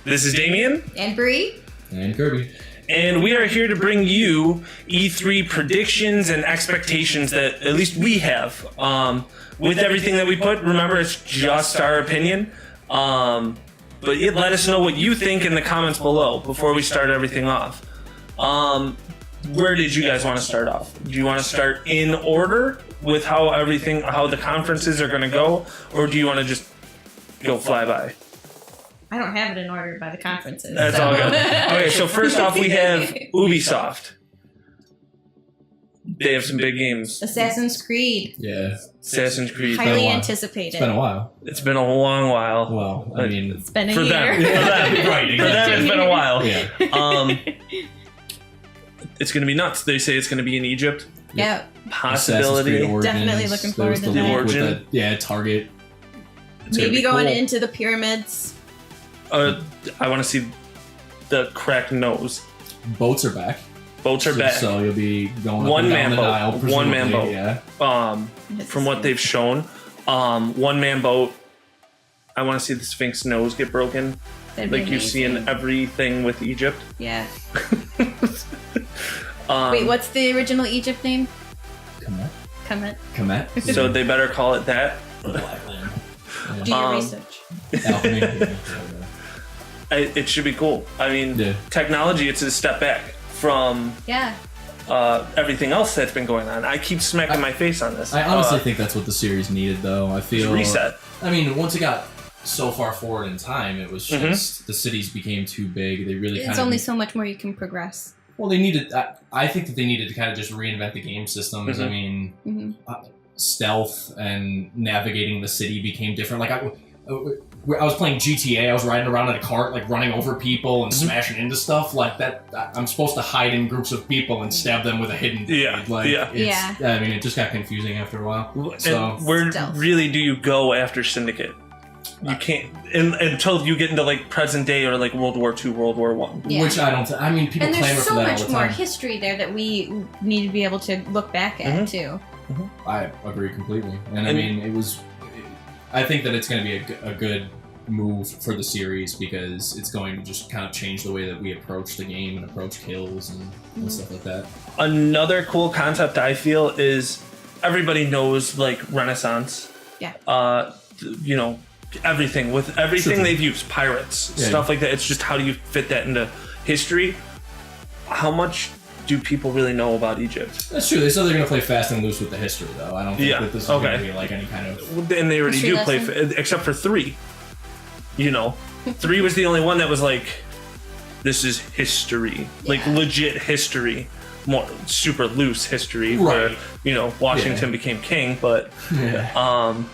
This is Damian. And Bree. And Kirby. And we are here to bring you E3 predictions and expectations that at least we have. With everything that we put, remember it's just our opinion. But let us know what you think in the comments below before we start everything off. Where did you guys want to start off? Do you want to start in order with how the conferences are going to go? Or do you want to just go flyby? I don't have it in order by the conferences. That's all good. Okay, so first off, we have Ubisoft. They have some big games. Assassin's Creed. Yeah. Assassin's Creed. Highly anticipated. It's been a while. It's been a long while. Well, I mean... It's been a for year. them. For them. Right, For them, it's been a while. Yeah. It's going to be nuts. They say it's going to be in Egypt. Yeah. Possibility. Definitely looking forward to that. Target. Maybe going cool. into the pyramids. I want to see the cracked nose. Boats are back. So you'll be going up one and man down the boat. Nile, One man boat. Yeah. From what they've shown, one man boat. I want to see the Sphinx nose get broken, like you see in everything with Egypt. Yeah. Wait, what's the original Egypt name? Kemet. So they better call it that. The Black Land. Yeah. Do your research. Alchemy. It should be cool. I mean, technology, it's a step back from everything else that's been going on. I keep smacking my face on this. I honestly think that's what the series needed, though. I feel reset. I mean, once it got so far forward in time, it was just the cities became too big. They really It's only so much more you can progress. Well, they needed. I think that they needed to kind of just reinvent the game systems. I mean, stealth and navigating the city became different. Like I was playing GTA. I was riding around in a cart, like running over people and smashing into stuff like that. I'm supposed to hide in groups of people and stab them with a hidden blade. I mean, it just got confusing after a while. So and where really do you go after Syndicate? You can't until you get into like present day or like World War II, World War I. Yeah. Which I don't. I mean, people clamor for that all the time. And there's so much more history there that we need to be able to look back at too. I agree completely, and I mean, it was. I think that it's going to be a good move for the series because it's going to just kind of change the way that we approach the game and approach kills and stuff like that. Another cool concept I feel is everybody knows like Renaissance. Yeah. Everything they've used, pirates, stuff like that. It's just how do you fit that into history? How much do people really know about Egypt? That's true. They said they're going to play fast and loose with the history, though. I don't think that this is going to be like any kind of... And they already do play, except for 3. 3 was the only one that was like, this is history. Like legit history. More super loose history where, Washington became king, but... I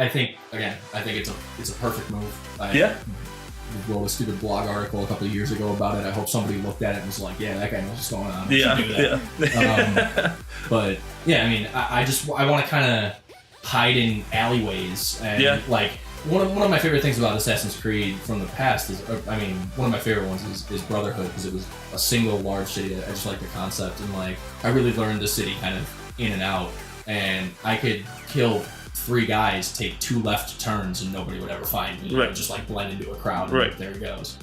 think it's a perfect move. I wrote a stupid blog article a couple of years ago about it. I hope somebody looked at it and was like, yeah, that guy knows what's going on. But yeah, I mean, I want to kind of hide in alleyways and like one of my favorite things about Assassin's Creed from the past is, one of my favorite ones is Brotherhood because it was a single large city. I just like the concept and like I really learned the city kind of in and out, and I could kill 3 guys, take 2 left turns, and nobody would ever find me. Just like blend into a crowd. And there it goes.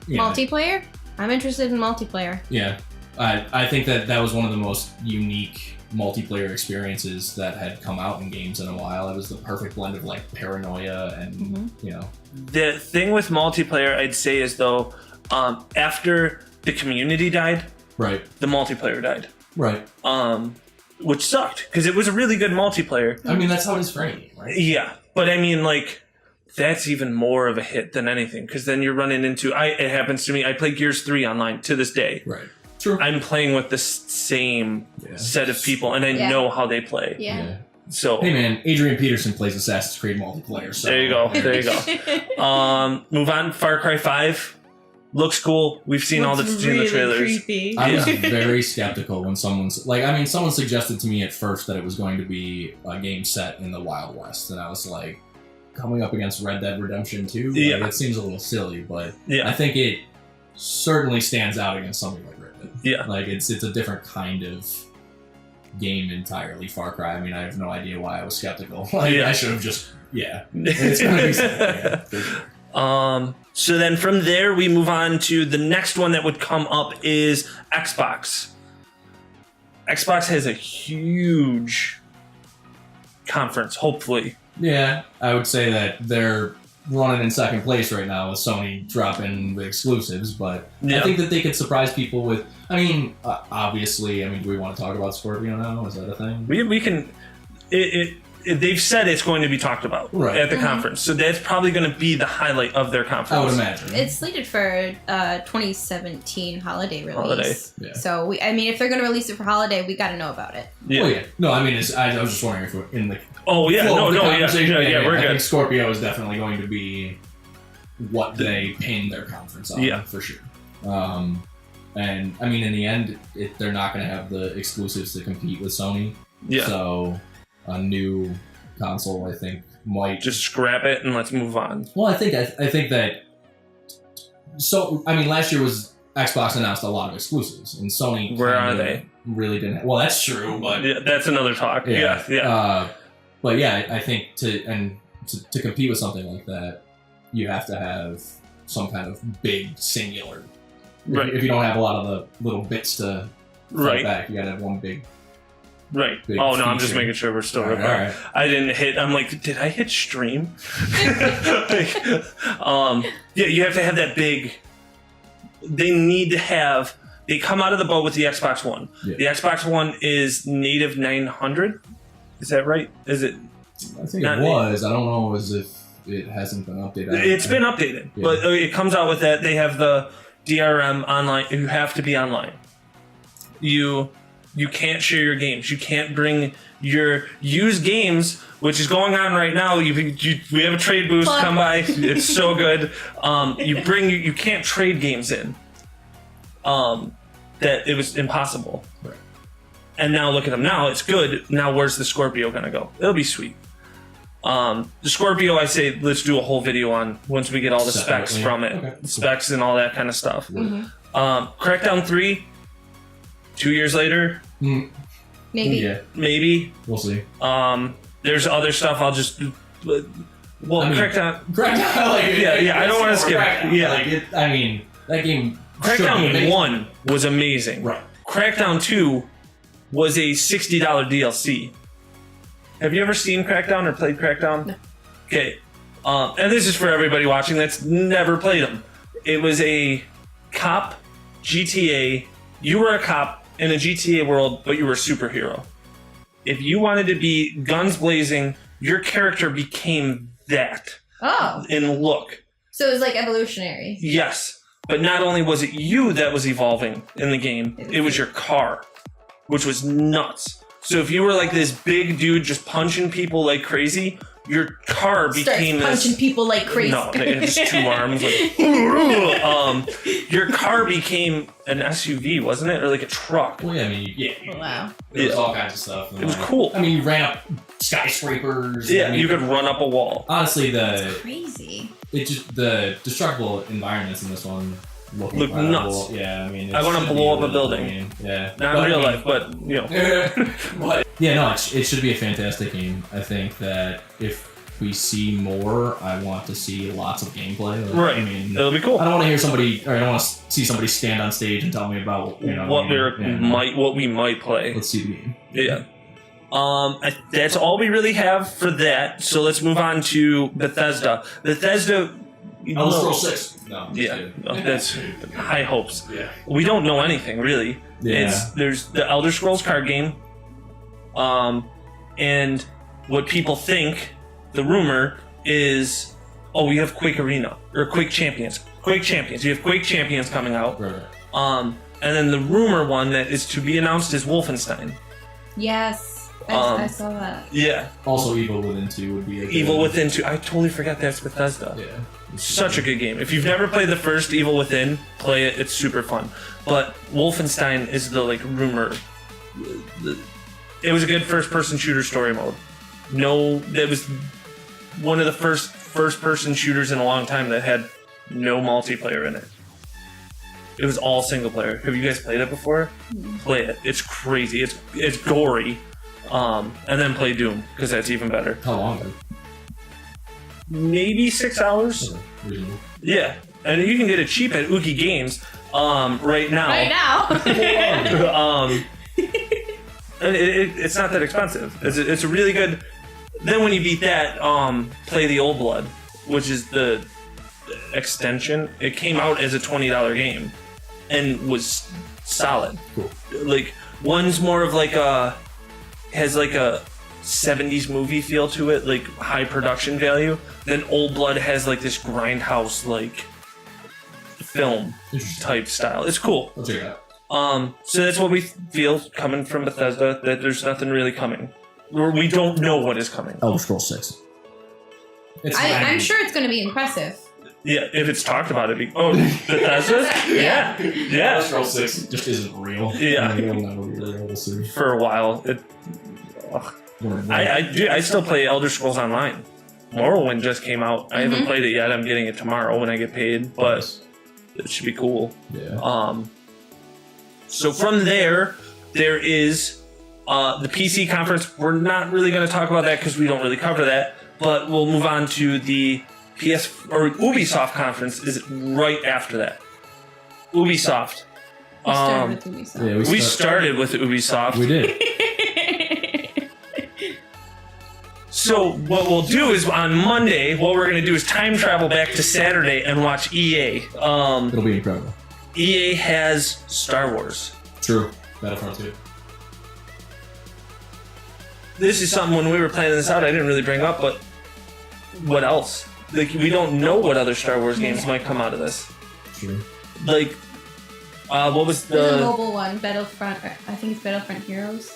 Multiplayer? I'm interested in multiplayer. Yeah, I think that was one of the most unique multiplayer experiences that had come out in games in a while. It was the perfect blend of like paranoia and The thing with multiplayer, I'd say, is though, after the community died, the multiplayer died. Which sucked, because it was a really good multiplayer. I mean, that's how it is for any game, right? Yeah, but I mean, like, that's even more of a hit than anything, because then you're running into... it happens to me. I play Gears 3 online to this day. True. I'm playing with the same set of people, and I know how they play. So, hey man, Adrian Peterson plays Assassin's Creed multiplayer. So. There you go. Move on. Far Cry 5. Looks cool. We've seen all the trailers. Creepy. I was very skeptical when someone suggested to me at first that it was going to be a game set in the Wild West, and I was like, coming up against Red Dead Redemption 2? That seems a little silly, but I think it certainly stands out against something like Red Dead. Like it's a different kind of game entirely. Far Cry. I mean, I have no idea why I was skeptical. I should have just Yeah. It's going to be something. Yeah. So then from there, we move on to the next one that would come up is Xbox. Xbox has a huge conference, hopefully. Yeah, I would say that they're running in second place right now with Sony dropping the exclusives, but I think that they could surprise people with. I mean, obviously, do we want to talk about Scorpio now? Is that a thing? We can. They've said it's going to be talked about at the conference, so that's probably going to be the highlight of their conference. I would imagine. It's slated for 2017 holiday release. Yeah. So if they're going to release it for holiday, we got to know about it. Yeah. Well, yeah. No, I was just wondering if we're in the. Oh yeah, we're good. I think Scorpio is definitely going to be what they pin their conference on, for sure. And in the end, they're not going to have the exclusives to compete with Sony. Yeah. So a new console, I think, might just scrap it and let's move on. Well, I think that. So last year was Xbox announced a lot of exclusives, and Sony. Where are they? Really didn't. Well, that's true, but that's another talk. Yeah. But yeah, I think to compete with something like that, you have to have some kind of big singular. Right. If you don't have a lot of the little bits to fight back, you gotta have one big. Right. Big oh no, feature. I'm just making sure we're still recording. All right. I didn't hit. I'm like, did I hit stream? You have to have that big. They need to have. They come out of the boat with the Xbox One. Yeah. The Xbox One is native 900. Is that right? Is it? I think it was. I don't know as if it hasn't been updated. It's been updated, but it comes out with that. They have the DRM online. You have to be online. You can't share your games. You can't bring your used games, which is going on right now. We have a trade booth. Come by. It's so good. You can't trade games in. That it was impossible. Right. And now look at them. Now it's good. Now where's the Scorpio gonna go? It'll be sweet. The Scorpio, I say let's do a whole video on once we get all the specs from it, specs and all that kind of stuff. Mm-hmm. Crackdown 3. 2 years later. Maybe. Yeah. Maybe. We'll see. There's other stuff. I'll just. Crackdown. Crackdown. I don't want to skip. That game. Crackdown 1 was amazing. Right. Crackdown 2 was a $60 DLC. Have you ever seen Crackdown or played Crackdown? No. Okay. And this is for everybody watching that's never played them. It was a cop GTA. You were a cop in a GTA world, but you were a superhero. If you wanted to be guns blazing, your character became that. Oh. In look. So it was like evolutionary. Yes. But not only was it you that was evolving in the game, it was your car, which was nuts. So if you were like this big dude just punching people like crazy, your car became punching people like crazy. No, they had just 2 arms. Like, your car became an SUV, wasn't it, or like a truck? Well, yeah, Wow. There was all kinds of stuff. It was cool. You ran up skyscrapers. Yeah, you could run up a wall. Honestly, That's crazy. The destructible environments in this one look nuts. Yeah, I want to blow up a building. Yeah, not in real life, but but it should be a fantastic game. I think that if we see more, I want to see lots of gameplay. Right. It'll be cool. I don't want to hear somebody, or I don't want to see somebody stand on stage and tell me about what we might play. Let's see the game. Yeah. That's all we really have for that. So let's move on to Bethesda. Elder Scrolls 6. No. Yeah. That's high hopes. Yeah. We don't know anything really. Yeah. There's the Elder Scrolls card game. And what people think, the rumor is, we have Quake Arena or Quake Champions. You have Quake Champions coming out. Right. And then the rumor one that is to be announced is Wolfenstein. Yes. I saw that. Yeah. Also, Evil Within 2 would be a good Evil Within 2. I totally forgot that's Bethesda. Yeah. Such a good game. If you've never played the first Evil Within, play it. It's super fun. But Wolfenstein is the rumor. It was a good first-person shooter story mode. That was one of the first-person shooters in a long time that had no multiplayer in it. It was all single player. Have you guys played it before? Play it. It's crazy. It's gory. And then play Doom, because that's even better. How long? maybe 6 hours. Reasonable. Yeah, and you can get it cheap at Oogie Games right now. Right now. And it's not that expensive. It's a really good. Then when you beat that, play the Old Blood, which is the extension. It came out as a $20 game, and was solid. Cool. Like one's more of like has like a 70s movie feel to it, like high production value. Then Old Blood has like this grindhouse like film type style. It's cool. I'll check it out. So that's what we feel coming from Bethesda, that there's nothing really coming. We don't know what is coming. Elder Scrolls 6. I'm sure it's going to be impressive. Yeah, if it's talked about it. Bethesda? Yeah. Elder Scrolls 6 just isn't real. Yeah. It'll never be real. We'll see. For a while. I still play Elder Scrolls Online. Morrowind just came out. I haven't played it yet. I'm getting it tomorrow when I get paid, but it should be cool. Yeah. So from there is the PC conference. We're not really going to talk about that because we don't really cover that, but we'll move on to the Ubisoft conference is right after that. Ubisoft. We started with Ubisoft. Yeah, we started with Ubisoft. We did. So what we'll do is on Monday, what we're going to do is time travel back to Saturday and watch EA. It'll be incredible. EA has Star Wars. True. Battlefront 2. This is something when we were planning this out I didn't really bring up, but what else? Like, we don't know what other Star Wars games might come out of this. True. Like, what was There's a the... mobile one, Battlefront, I think it's Battlefront Heroes.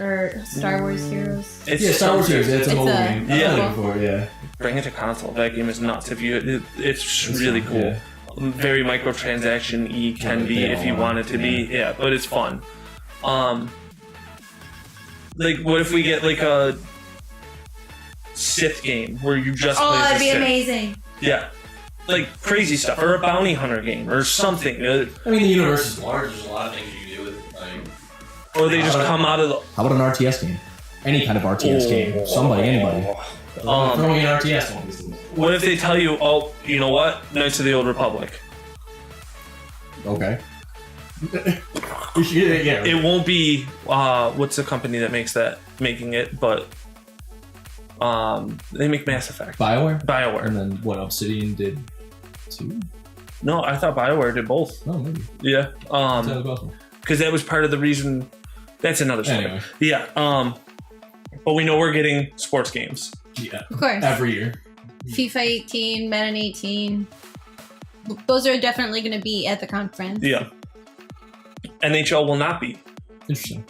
Or Star Wars Heroes. It's Star Wars Heroes. It's a mobile game. Yeah. Before, yeah. Bring it to console. That game is nuts. It's really fun, cool. yeah. Very microtransaction-y can be if you want it to be. Yeah, but it's fun. Like, what if we get like a Sith game where you just play as a that'd be Sith? amazing. Yeah. Like crazy stuff. Or a bounty hunter game or something. I mean, the universe is large. There's a lot of things you can do with it. Or they just come out of the... How about an RTS game? Any kind of RTS game. Somebody, anybody. Throwing an RTS one. What if they tell you, oh, you know what? Knights of the Old Republic. Okay. Yeah. It won't be, what's the company that making it, but they make Mass Effect. BioWare? And then what, Obsidian did 2? No, I thought BioWare did both. Oh, maybe. Yeah. Because that was part of the reason. That's another story. Anyway. Yeah. But we know we're getting sports games. Yeah. Of course. Every year. FIFA 18, Madden 18. Those are definitely going to be at the conference. Yeah. NHL will not be. Interesting.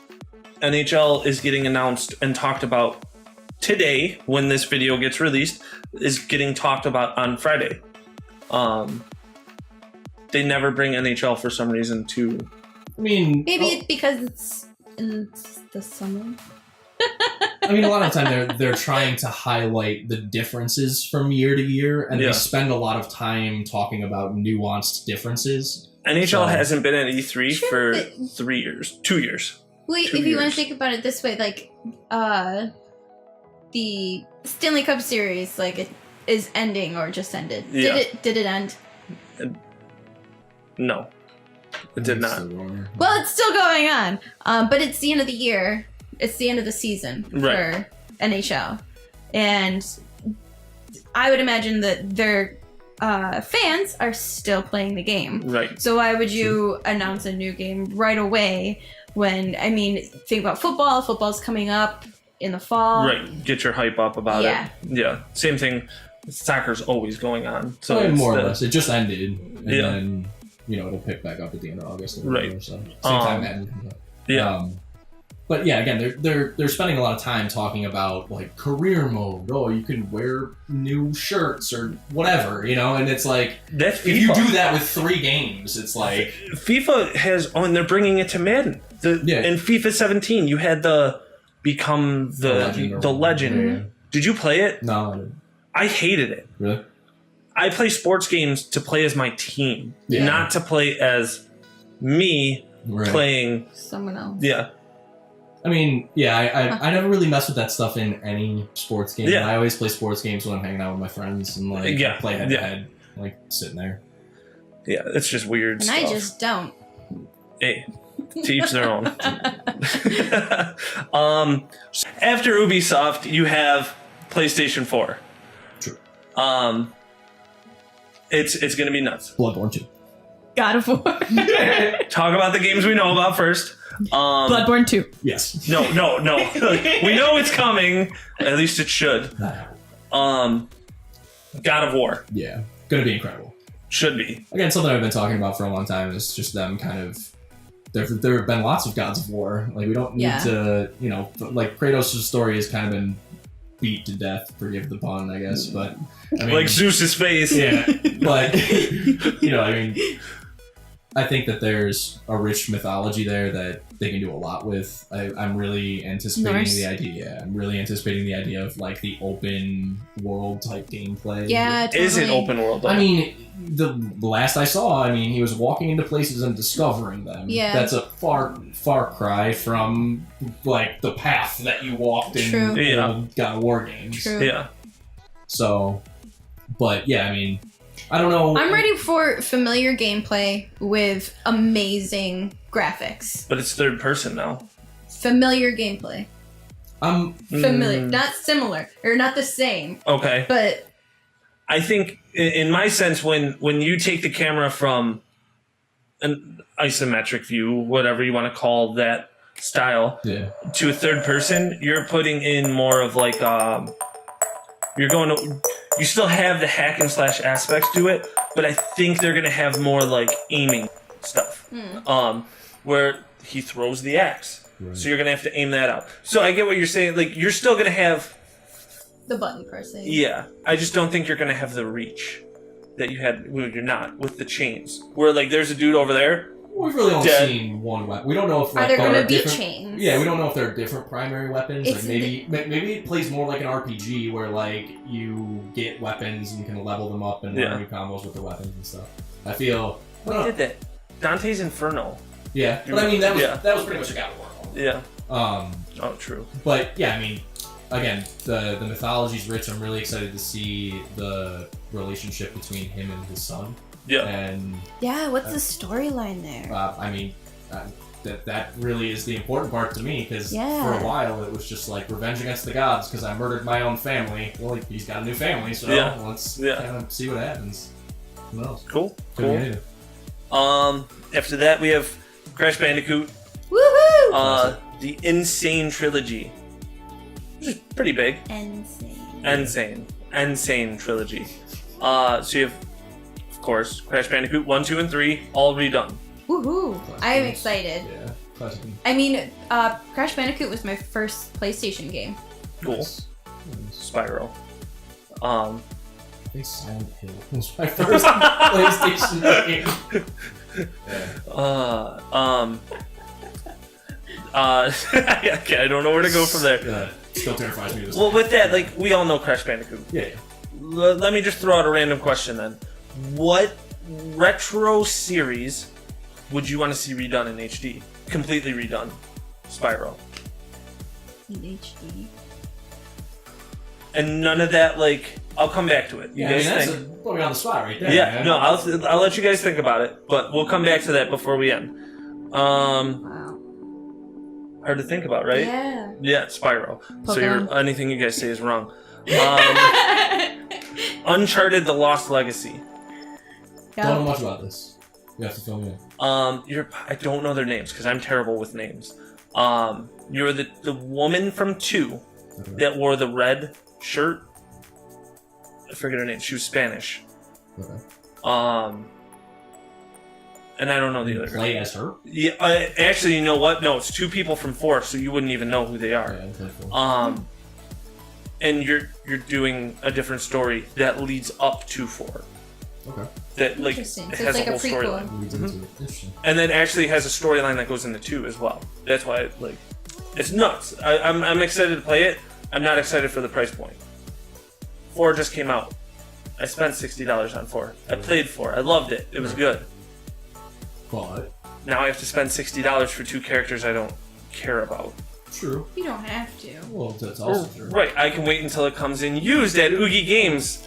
NHL is getting announced and talked about today when this video gets released, is getting talked about on Friday. They never bring NHL for some reason to... I mean... Maybe it's because it's in the summer. I mean, a lot of the time they're trying to highlight the differences from year to year, and they spend a lot of time talking about nuanced differences. NHL hasn't been at E3 for 3 years. 2 years. Wait, if you want to think about it this way, like, the Stanley Cup Series, like, it is ending or just ended. Yeah. Did it end? No. It did not. Well, it's still going on. But it's the end of the year. It's the end of the season for NHL. And I would imagine that their fans are still playing the game. Right. So why would you announce a new game right away when, I mean, think about football. Football's coming up in the fall. Right. Get your hype up about it. Yeah. Same thing. Soccer's always going on. So more or less. It just ended. And then, it'll pick back up at the end of August. Or whatever, so. Same time Madden comes up. Yeah. But yeah, again, they're spending a lot of time talking about like career mode. Oh, you can wear new shirts or whatever, and it's like that's if you do that with 3 games, it's like FIFA has. Oh, and they're bringing it to Madden. In FIFA 17, you had become the legend. Yeah. Did you play it? No, I didn't. I hated it. Really? I play sports games to play as my team, not to play as me playing someone else. Yeah. I mean, yeah, I never really mess with that stuff in any sports game. Yeah. I always play sports games when I'm hanging out with my friends and like play head to head, like sitting there. Yeah, it's just weird And stuff. I just don't. Hey, to each their own. After Ubisoft, you have PlayStation 4. True. It's gonna be nuts. Bloodborne 2. God of War. Talk about the games we know about first. Bloodborne 2. Yes. No. We know it's coming. At least it should. God of War. Yeah. Gonna be incredible. Should be. Again, something I've been talking about for a long time is just them kind of... There have been lots of Gods of War. Like, we don't need to, like, Kratos' story has kind of been beat to death, forgive the pun, I guess, but... I mean, like Zeus's face. Yeah, but, I mean... I think that there's a rich mythology there that they can do a lot with. I'm really anticipating the idea. I'm really anticipating the idea of like the open world type gameplay. Yeah, totally. Is it open world though? I mean, the last I saw, he was walking into places and discovering them. Yeah. That's a far cry from like the path that you walked in old God of War games. True. Yeah. So, but yeah, I mean, I don't know. I'm ready for familiar gameplay with amazing graphics. But it's third person now. Familiar gameplay. Familiar. Mm. Not similar. Or not the same. Okay. But I think, in my sense, when you take the camera from an isometric view, whatever you want to call that style, to a third person, you're putting in more of like, you still have the hack and slash aspects to it, but I think they're gonna have more like aiming stuff, where he throws the axe, so you're gonna have to aim that out. So I get what you're saying. Like you're still gonna have the button pressing. Yeah, I just don't think you're gonna have the reach that you had. Well, you're not with the chains. Where like there's a dude over there. We've really only seen one weapon. We don't know if are there going to be chains? Yeah, we don't know if there are different primary weapons. Like maybe it plays more like an RPG where like you get weapons and you can level them up and learn new combos with the weapons and stuff. I feel. What did that? Dante's Inferno. Yeah, but I mean that was pretty much a God of War. Yeah. Oh, true. But yeah, I mean, again, the mythology's rich. I'm really excited to see the relationship between him and his son. Yeah. And what's the storyline there? I mean, that really is the important part to me because for a while it was just like revenge against the gods because I murdered my own family. Well, he's got a new family, so let's kind of see what happens. Who knows? Cool. Cool. After that we have Crash Bandicoot. Woohoo! The Insane Trilogy, which is pretty big. Insane Trilogy. So you have, of course, Crash Bandicoot 1, 2, and 3, all redone. Woohoo! I am excited. Yeah, classic. I mean, Crash Bandicoot was my first PlayStation game. Cool. Nice. Spyro. I think Silent Hill was my first PlayStation game. I don't know where to go from there. Still terrifies me. Well, with that, like, we all know Crash Bandicoot. Yeah. Let me just throw out a random question then. What retro series would you want to see redone in HD? Completely redone. Spyro. In HD. And none of that, like, I'll come back to it. You guys that's think? put me on the spot right there. Yeah, man. no, I'll let you guys think about it, but we'll come back to that before we end. Wow. Hard to think about, right? Yeah. Yeah, Spyro. Pokemon. So anything you guys say is wrong. Uncharted: The Lost Legacy. Don't know much about this. You have to fill me in. I don't know their names because I'm terrible with names. You're the woman from 2 that wore the red shirt. I forget her name. She was Spanish. Okay. And I don't know the other. Play as her? Yeah. Actually, you know what? No, it's 2 people from 4, so you wouldn't even know who they are. Yeah, and you're doing a different story that leads up to 4. Okay. That like Interesting. it So has it's a like whole a prequel. storyline. Interesting. And then actually has a storyline that goes into 2 as well. That's why it's nuts. I'm excited to play it. I'm not excited for the price point. 4 just came out. I spent $60 on 4. I played 4. I loved it. It was good. But Now I have to spend $60 for 2 characters I don't care about. True. You don't have to. Well, that's also true. Right, I can wait until it comes in used at Oogie Games.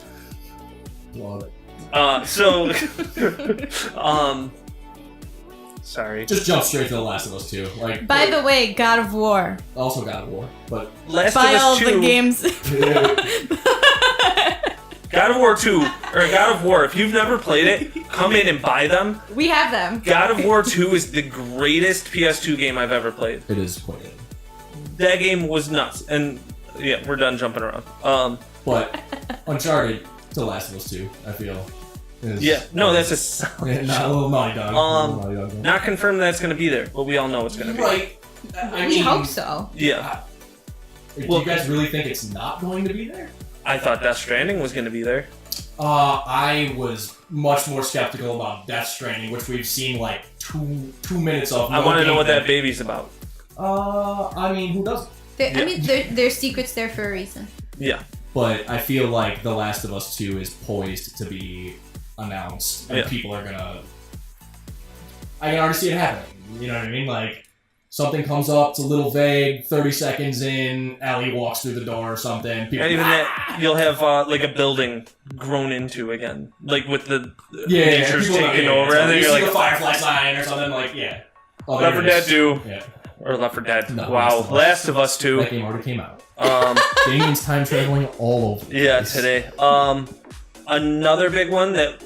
Love it. Sorry. Just jump straight to The Last of Us 2. By the way, God of War. Also God of War, but Last Buy of all Us 2. the games. God of War 2, or God of War, if you've never played it, come in and buy them. We have them. God of War 2 is the greatest PS2 game I've ever played. it is quite good. That game was nuts. And yeah, we're done jumping around. But Uncharted to The Last of Us 2, I feel. That's a solid not a little Naughty Dog. not confirmed that it's going to be there, but we all know it's going to be. Right. We hope so. Yeah. Do you guys really think it's not going to be there? I thought Death Stranding was going to be there. I was much more skeptical about Death Stranding, which we've seen like two minutes of. I want to know what that baby's about. I mean, who doesn't? There's secrets there for a reason. Yeah. But I feel like The Last of Us 2 is poised to be announced, and people are gonna. I can already see it happening. You know what I mean? Like, something comes up, it's a little vague. 30 seconds in, Ellie walks through the door or something. People, And even that, you'll have like a building grown into again, like with the yeah, nature's people taking know, over. Yeah, And then you you're see like the Firefly sign or something like Oh, Left 4 Dead 2, Yeah, or Left 4 Dead. No, Wow, Last of Us 2. that game already came out. Damian's time traveling all over. Yeah, today. Another big one that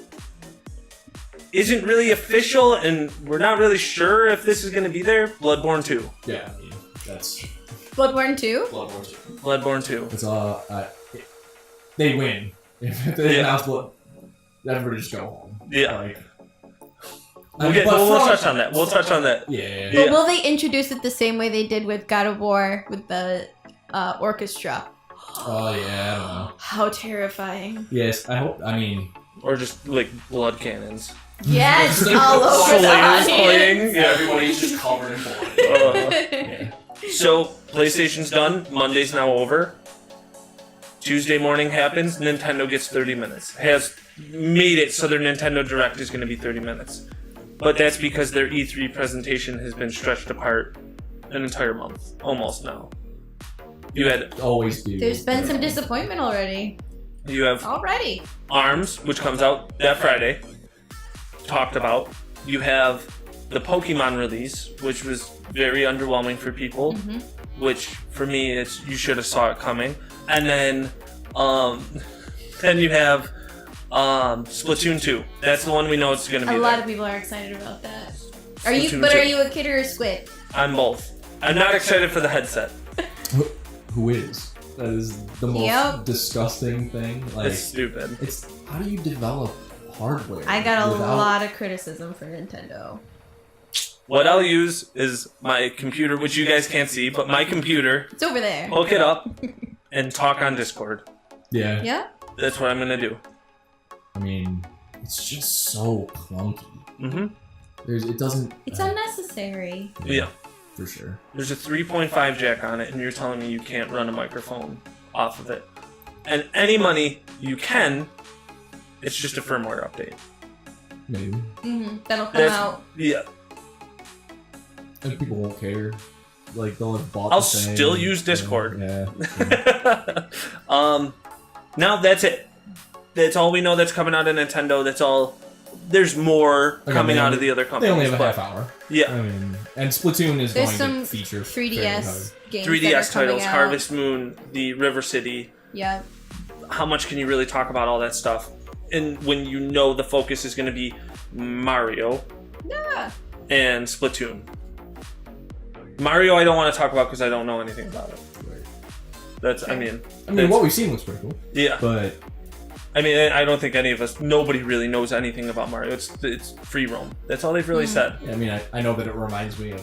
isn't really official, and we're not really sure if this is going to be there. Bloodborne 2. Yeah, I mean, that's Bloodborne 2? Bloodborne 2. Bloodborne 2. It's they win if they announce Blood. Everybody just go home. Yeah. Like, we'll touch on that. We'll touch on that. Yeah. But will they introduce it the same way they did with God of War with the orchestra? Oh yeah, I don't know. How terrifying. Yes, I hope. I mean, Or just like blood cannons. Yes, all over the Slayers audience. playing. Yeah. everybody's just covered in blood. Yeah. So PlayStation's done. Monday's now over. Tuesday morning happens. Nintendo gets 30 minutes. Has made it so their Nintendo Direct is going to be 30 minutes. But that's because their E3 presentation has been stretched apart an entire month, almost now. You had Always do. There's been some disappointment already. you have Already. ARMS, which comes out that Friday. Talked about. You have the Pokemon release, which was very underwhelming for people. Which for me, it's you should have saw it coming. And then you have Splatoon 2. That's the one we know it's going to be. A there. lot of people are excited about that. Are Splatoon 2. you a kid or a squid? I'm both. I'm not excited for the headset. Who is? That is the most disgusting thing. Like, It's stupid. it's how do you develop hardware? I got a without- lot of criticism for Nintendo. What I'll use is my computer, which you guys can't see, but my computer. It's over there. Hook it up and talk on Discord. Yeah. Yeah? That's what I'm gonna do. I mean, it's just so clunky. Mm-hmm. It doesn't. It's unnecessary. Yeah. For sure. There's a 3.5 jack on it, and you're telling me you can't run a microphone off of it. And any money you can, it's just a firmware update. Maybe. That'll come out. Yeah. And people won't care. Like they'll have bought. I'll the same, still use Discord. Yeah. Now that's it. That's all we know that's coming out of Nintendo. That's all. There's more coming out of the other companies. They only have a but- half hour. Yeah. I mean, and Splatoon is There's going some to feature 3DS games 3DS that are coming titles, out. Harvest Moon, the River City. Yeah. How much can you really talk about all that stuff? And when you know the focus is going to be Mario Yeah. and Splatoon. Mario, I don't want to talk about because I don't know anything about it. Right. That's, I mean, that's- what we've seen looks pretty cool. Yeah. But I mean, I don't think any of us, nobody really knows anything about Mario. It's free roam. That's all they've really said. I mean, I know that it reminds me of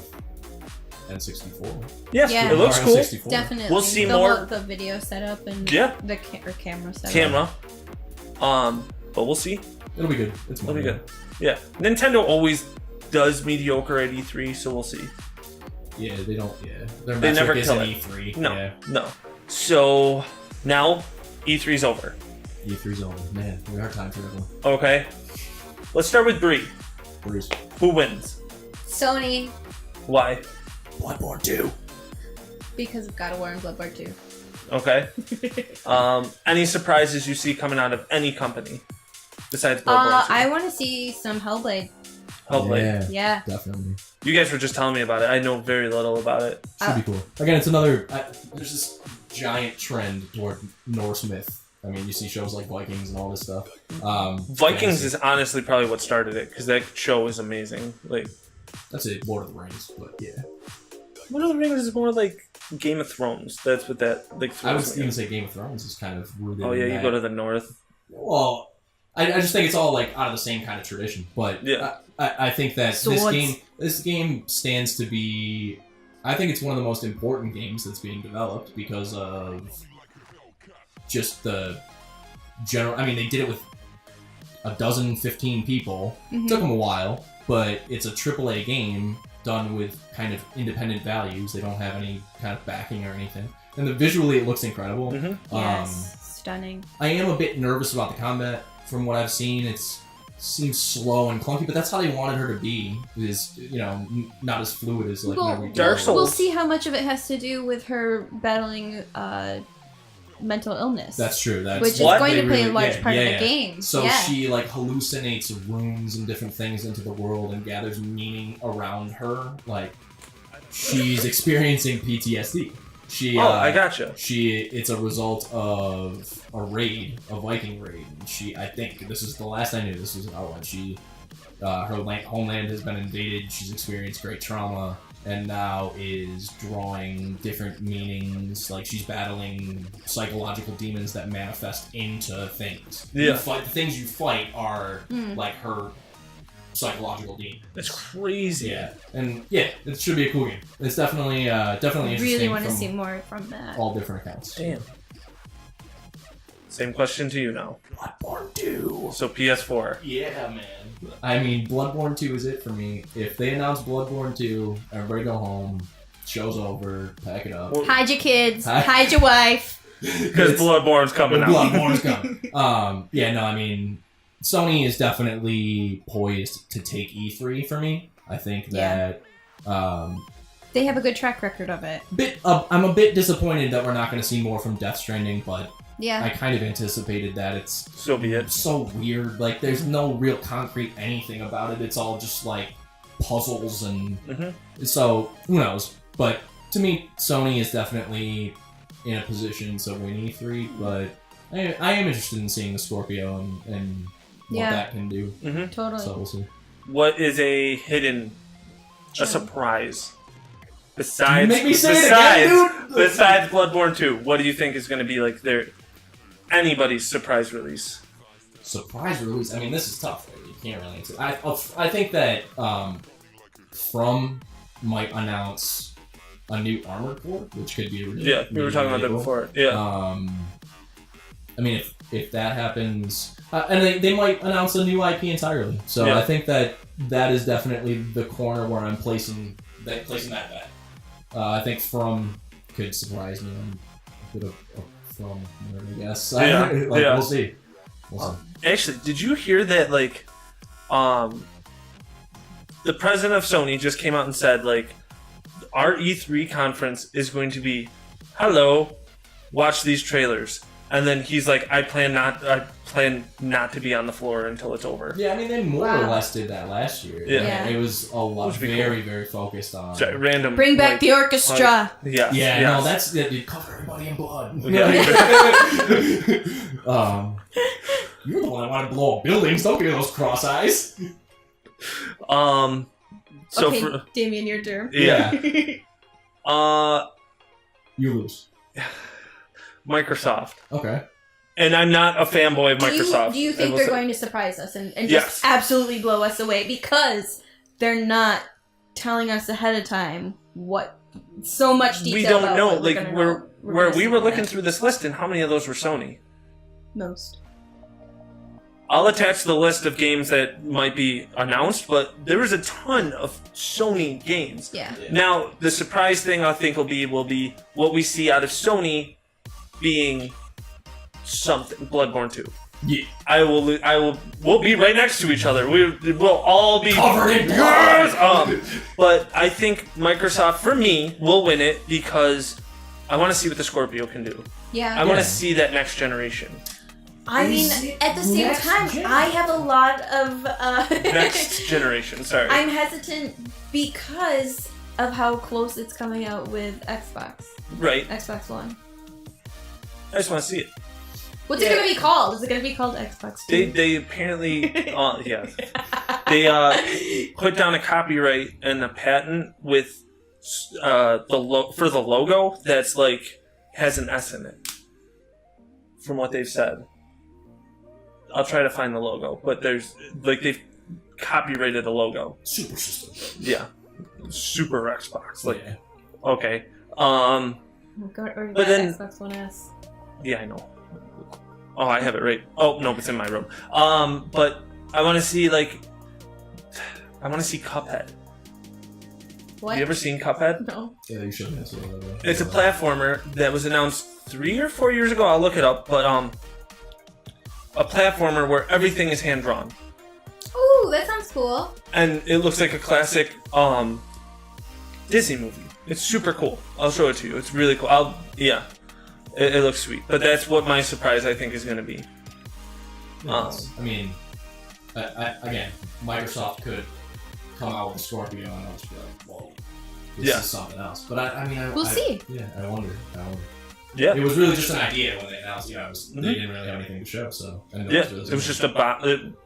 N64. Yes, Yeah. it looks Mario cool. 64. Definitely. We'll see the more- whole- the video setup and Yeah. the camera setup. Camera. But we'll see. It'll be good. It'll be good. Yeah. Nintendo always does mediocre at E3, so we'll see. Yeah, they don't. Yeah, their They never metric kill isn't it. E3. No. Yeah. No. So now E3's over. E3's over. Man, we are time traveling. Okay. Let's start with Bree. Bruce. Who wins? Sony. Why? Bloodborne 2. Because of God of War and Bloodborne 2. Okay. Any surprises you see coming out of any company besides Bloodborne 2? I want to see some Hellblade. Hellblade. Yeah. Definitely. You guys were just telling me about it. I know very little about it. Should be cool. Again, it's another. There's this giant trend toward Norse myth. I mean, you see shows like Vikings and all this stuff. Vikings is honestly probably what started it, because that show is amazing. Like, that's it, Lord of the Rings, but yeah. Lord of the Rings is more like Game of Thrones. That's what that like. I would even say Game of Thrones is kind of rooted. Oh yeah, in you that. go to the north. Well, I just think it's all like out of the same kind of tradition. But yeah, I think that Swords. this game stands to be. I think it's one of the most important games that's being developed because of just the general. I mean, they did it with 15 people. Mm-hmm. It took them a while, but it's a AAA game done with kind of independent values. They don't have any kind of backing or anything. And visually, it looks incredible. Mm-hmm. Yes, stunning. I am a bit nervous about the combat. From what I've seen, it seems slow and clunky, but that's how they wanted her to be. Is not as fluid as like Dark Souls. We'll see how much of it has to do with her battling mental illness. That's true. Which is going to play a large part of the game. So she like hallucinates runes and different things into the world and gathers meaning around her. Like she's experiencing PTSD. I gotcha. It's a result of a Viking raid. And I think this is the last I knew. This was how her homeland has been invaded. She's experienced great trauma. And now is drawing different meanings, like she's battling psychological demons that manifest into things. Yeah. The things you fight are like her psychological demons. That's crazy. Yeah, and yeah, it should be a cool game. It's definitely interesting. I really want to see more from that. All different accounts. Damn. Same question to you now. Bloodborne 2. So PS4. Yeah, man. I mean, Bloodborne 2 is it for me. If they announce Bloodborne 2, everybody go home. Show's over. Pack it up. Hide your kids. Hide your wife. Because Bloodborne's coming out. Bloodborne's coming. Yeah, no, I mean, Sony is definitely poised to take E3 for me. I think that... they have a good track record of it. I'm a bit disappointed that we're not going to see more from Death Stranding, but... Yeah. I kind of anticipated that. It's so be it. So weird. Like, there's no real concrete anything about it. It's all just like puzzles and so who knows. But to me, Sony is definitely in a position to win E3. But I am interested in seeing the Scorpio and what that can do. Totally. So we'll see. What is a surprise? Besides Bloodborne 2, what do you think is going to be like anybody's surprise release? Surprise release? I mean, this is tough. You can't really answer. I think that From might announce a new Armored Core, which could be really we were talking about that before. Yeah. I mean, if that happens, and they might announce a new IP entirely. So I think that is definitely the corner where I'm placing that bet. I think From could surprise me. I'm a bit of From, I guess. We'll see. Actually, did you hear that? Like, the president of Sony just came out and said, like, our E3 conference is going to be, hello, watch these trailers. And then he's like, I plan not to be on the floor until it's over. Yeah, I mean, they more or less did that last year. Yeah. It was a lot, very focused on... random... Bring back the orchestra! No, that's... You cover everybody in blood. Yeah. You're the one that wanted to blow up buildings. Don't give those cross eyes. So okay, Damian, your turn. Yeah. You lose. Microsoft. Okay. And I'm not a fanboy of Microsoft. Do you think they're going to surprise us and just absolutely blow us away because they're not telling us ahead of time what so much detail? We don't know. Like we were looking that. through this list, and how many of those were Sony? Most. I'll attach the list of games that might be announced, but there was a ton of Sony games. Yeah. Now the surprise thing I think will be what we see out of Sony being something. Bloodborne 2. Yeah. We'll be right next to each other. We'll all be covered in blood. But I think Microsoft, for me, will win it because I want to see what the Scorpio can do. Yeah. I want to see that next generation. I mean, at the same time, I have a lot of... Next generation, sorry. I'm hesitant because of how close it's coming out with Xbox. Right. Xbox One. I just want to see it. What's it going to be called? Is it going to be called Xbox 2? They apparently... yeah. They put down a copyright and a patent with for the logo that's like has an S in it. From what they've said. I'll try to find the logo, but there's like they've copyrighted the logo. Super system. Yeah, Super Xbox. Like, yeah. Okay. Or But then Xbox One S. Yeah, I know. Oh, I have it right. Oh no, it's in my room. But I want to see Cuphead. What? Have you ever seen Cuphead? No. Yeah, you should. It's a platformer that was announced 3 or 4 years ago. I'll look it up, but a platformer where everything is hand drawn. Ooh, that sounds cool. And it looks like a classic Disney movie. It's super cool. I'll show it to you. It's really cool. It looks sweet. But that's what my surprise I think is going to be. I mean, again, Microsoft could come out with a Scorpio and I'll just be like, whoa, this is something else. But I mean, we'll see. Yeah, I wonder. Yeah. It was really just an idea when they announced, they didn't really have anything to show, so. It was just a box.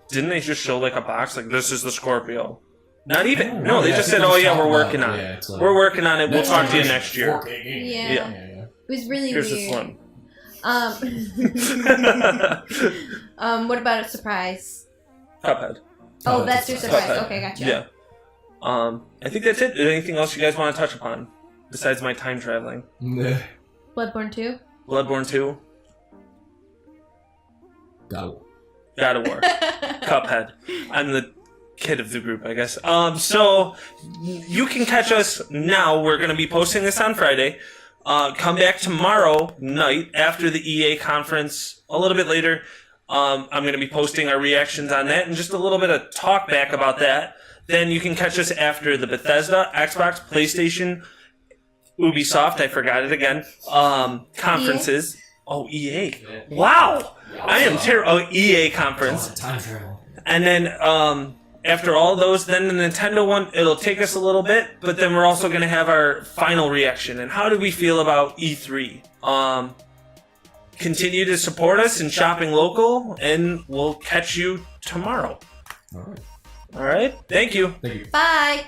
Didn't they just show like a box? Like, this is the Scorpio. Not even. No, they just said, oh yeah, we're working on it. We're working on it. We'll talk to you next year. Yeah. It was really Here's weird. Here's the Slim. What about a surprise? Cuphead. Oh, that's your surprise. Cuphead. Okay, gotcha. Yeah. I think that's it. Anything else you guys want to touch upon besides my time traveling? Bloodborne 2? Bloodborne 2. God of War. Cuphead. I'm the kid of the group, I guess. So you can catch us now. We're going to be posting this on Friday. Come back tomorrow night after the EA conference, a little bit later. I'm going to be posting our reactions on that and just a little bit of talk back about that. Then you can catch us after the Bethesda, Xbox, PlayStation, Ubisoft, I forgot it again, conferences. EA? Oh, EA. Wow! I am terrible. Oh, EA conference. Time travel. And then after all those, then the Nintendo one, it'll take us a little bit, but then we're also going to have our final reaction. And how do we feel about E3? Continue to support us in shopping local, and we'll catch you tomorrow. All right. All right. Thank you. Thank you. Bye!